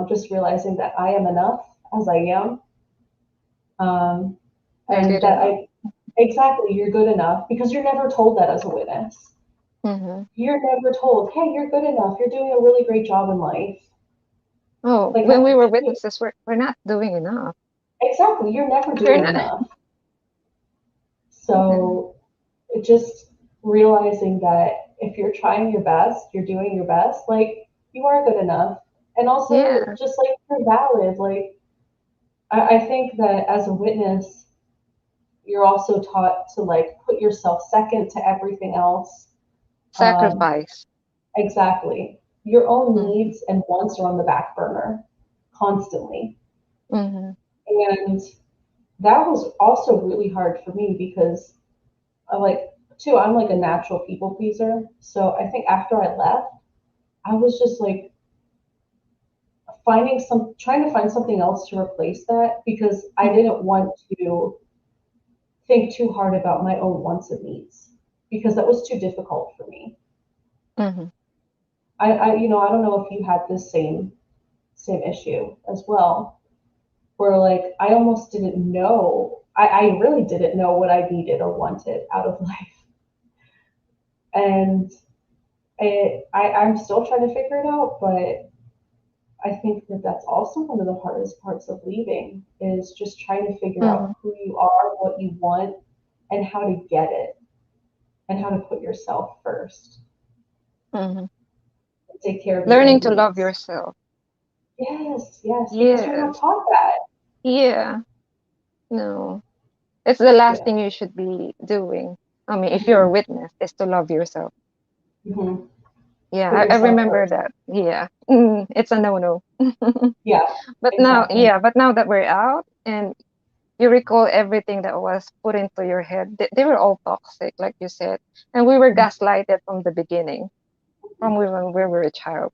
Just realizing that I am enough as I am, um, You're and good that enough. I exactly, you're good enough, because you're never told that as a witness. Mhm. You're never told, hey, you're good enough. You're doing a really great job in life. Oh, Like when we were witnesses, we're not doing enough. exactly, you're never We're doing not. enough. Yeah. So just realizing that if you're trying your best, you're doing your best, like you are good enough. And also Yeah. just like you're valid. Like I think that as a witness, you're also taught to like put yourself second to everything else. Um, Sacrifice. exactly. Your own Mhm. needs and wants are on the back burner constantly. Mhm. And that was also really hard for me, because I like, too, I'm like a natural people pleaser. So I think after I left, I was just like trying to find something else to replace that, because I Mhm. didn't want to think too hard about my own wants and needs, because that was too difficult for me. Mhm. I don't know if you had this same issue as well, where like I almost didn't know, I really didn't know what I needed or wanted out of life. And I'm still trying to figure it out, but I think that that's also one of the hardest parts of leaving, is just trying to figure Mhm. out who you are, what you want, and how to get it, and how to put yourself first Mhm. and take care of your Learning own to love needs. yourself. Yes, yes, because we're not Yes. taught that. Yeah. No. It's the last Yeah. thing you should be doing. I mean, if you're a Hmm. witness, is to love yourself. Hmm. Yeah, Put I yourself remember first. that. Yeah. It's a no-no. Yeah, But now, exactly. yeah, but now that we're out and you recall everything that was put into your head, they were all toxic, like you said. And we were gaslighted from the beginning, from when we were a child.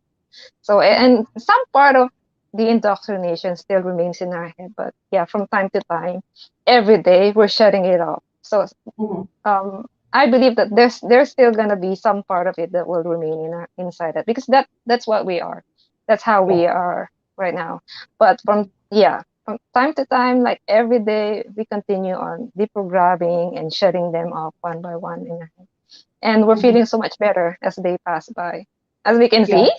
So, and some part of the indoctrination still remains in our head. But yeah, from time to time, every day, we're shutting it off. So Hmm. I believe that there's still gonna be some part of it that will remain in our inside that, because that's what we are. That's how Yeah. we are right now. But from time to time, like every day, we continue on deprogramming and shutting them off one by one in our head. And we're Hmm. feeling so much better as they pass by. as we can see.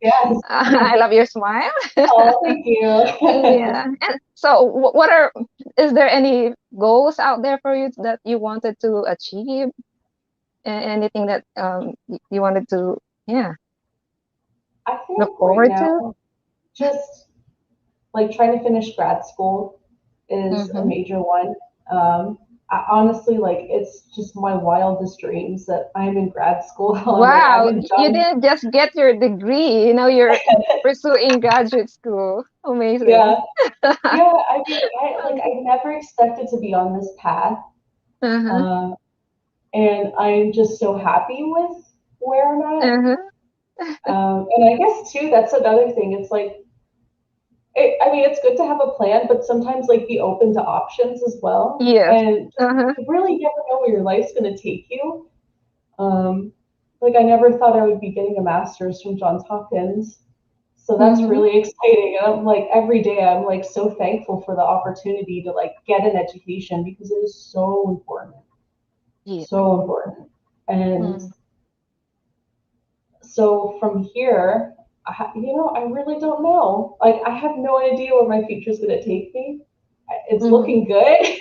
Yes. Yes. I love your smile. Oh, thank you. Yeah. And so, what are, is there any goals out there for you that you wanted to achieve? Anything that you wanted to, yeah, I look think right forward to? now, just like trying to finish grad school is a Mm-hmm. major one. Honestly, like it's just my wildest dreams that I'm in grad school. I'm like, I Wow, haven't you done, didn't just get your degree, you're pursuing graduate school. Amazing. yeah, yeah. I mean, I never expected to be on this path. Uh-huh. Um, and I'm just so happy with where I'm at. Uh-huh. And I guess too, that's another thing. It's like, I mean, it's good to have a plan, but sometimes like be open to options as well. Yes. And just, Uh-huh. you really never know where your life's going to take you. Um, like I never thought I would be getting a master's from Johns Hopkins. So that's Mm-hmm. really exciting. And I'm like every day I'm like so thankful for the opportunity to like get an education because it is so important. Yeah. So important. And Mm. so from here, I really don't know. Like, I have no idea where my future is going to take me. It's Mm-hmm. looking good.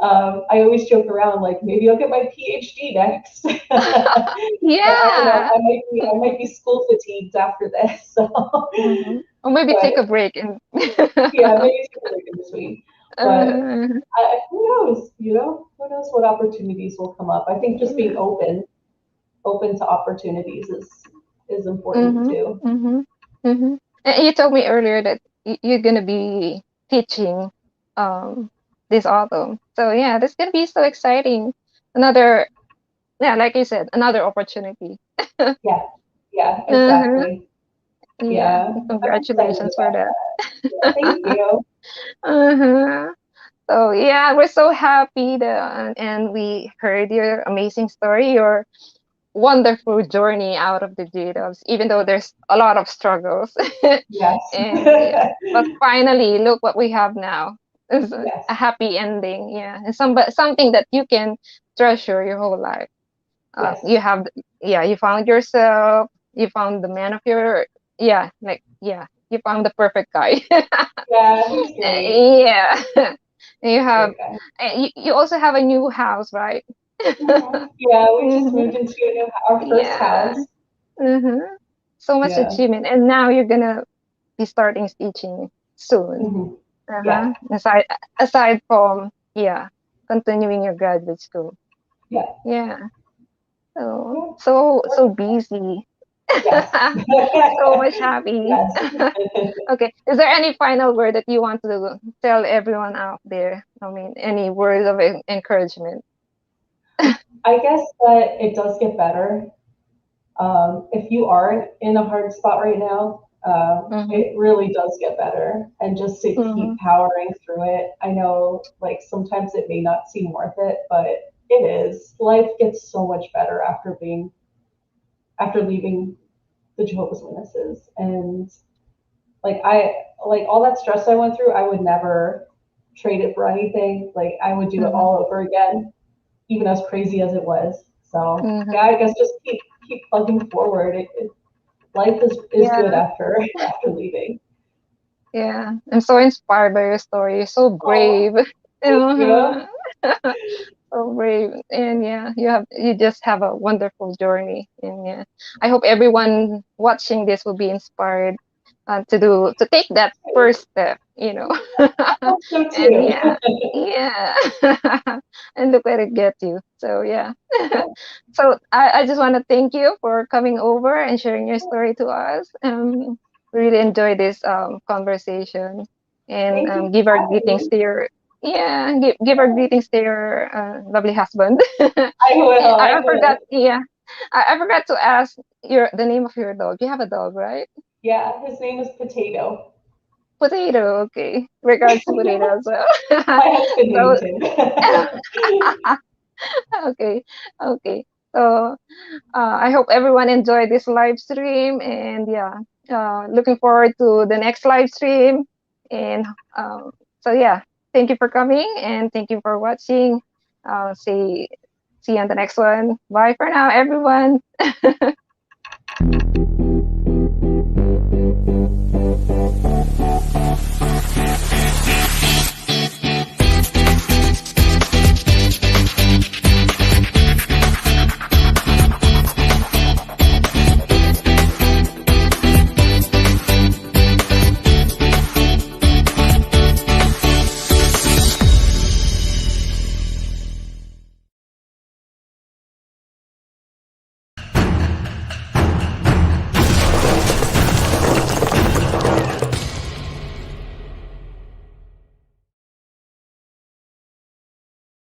I always joke around, like maybe I'll get my PhD next. But I don't know. Yeah. I might be school fatigued after this. So, Mm-hmm. Or maybe but take a break and yeah, maybe it's gonna in between. But uh, who knows? Who knows what opportunities will come up? I think just being yeah. open to opportunities is important Mm-hmm. too. Mm-hmm. Mm-hmm. And you told me earlier that you're gonna be teaching um this autumn. So yeah, that's gonna be so exciting. Another, yeah, like you said, another opportunity. Yeah, yeah, Uh-huh. exactly. Yeah. Yeah, I'm excited Congratulations for about that. that. Yeah, thank you. Uh-huh. So yeah, we're so happy that and we heard your amazing story, your wonderful journey out of the J-Dubs, even though there's a lot of struggles. Yes. And yeah, but finally, look what we have now. It's a Yes. happy ending. Yeah, and something that you can treasure your whole life. You Yes. have, yeah, you found yourself. You found the man of your, yeah, like yeah, you found the perfect guy. Yeah, he's great. Yeah, you have, Great guy. you also have a new house, right? Yeah, we just Hmm. moved into our first Yeah. house. Hmm. So much Yeah. achievement, and now you're gonna be starting teaching soon. Yeah. Uh-huh. Aside from, yeah, continuing your graduate school. Yeah. Yeah. So Yeah. so busy. Yes. So much happy. Yes. Okay. Is there any final word that you want to tell everyone out there? I mean, any words of encouragement? I guess that it does get better. If you are in a hard spot right now, Mm-hmm. it really does get better. And just to Mm-hmm. keep powering through it. I know, like, sometimes it may not seem worth it, but it is. Life gets so much better after leaving the Jehovah's Witnesses. And like all that stress I went through, I would never trade it for anything. Like I would do it Mm-hmm. all over again, even as crazy as it was. So yeah, Mm-hmm. I guess just keep plugging forward. Life is good Yeah. after leaving. Yeah. I'm so inspired by your story. You're so Oh, brave. thank you. Uh-huh. So brave. And yeah, you just have a wonderful journey. And yeah, I hope everyone watching this will be inspired to take that first step. I hope so And too. yeah, yeah. And look where it gets you. So yeah. So I just want to thank you for coming over and sharing your story to us. Really enjoy this conversation, and Thank you give for our having greetings me. to your, yeah, give our greetings to your lovely husband. I will. I I forgot, will. yeah, I forgot to ask the name of your dog. You have a dog, right? Yeah, his name is Potato. Potato. Okay, regards to Potato as well. My husband So named him. okay, okay. So I hope everyone enjoyed this live stream, and yeah, looking forward to the next live stream. And so yeah, thank you for coming and thank you for watching. See you on the next one. Bye for now, everyone.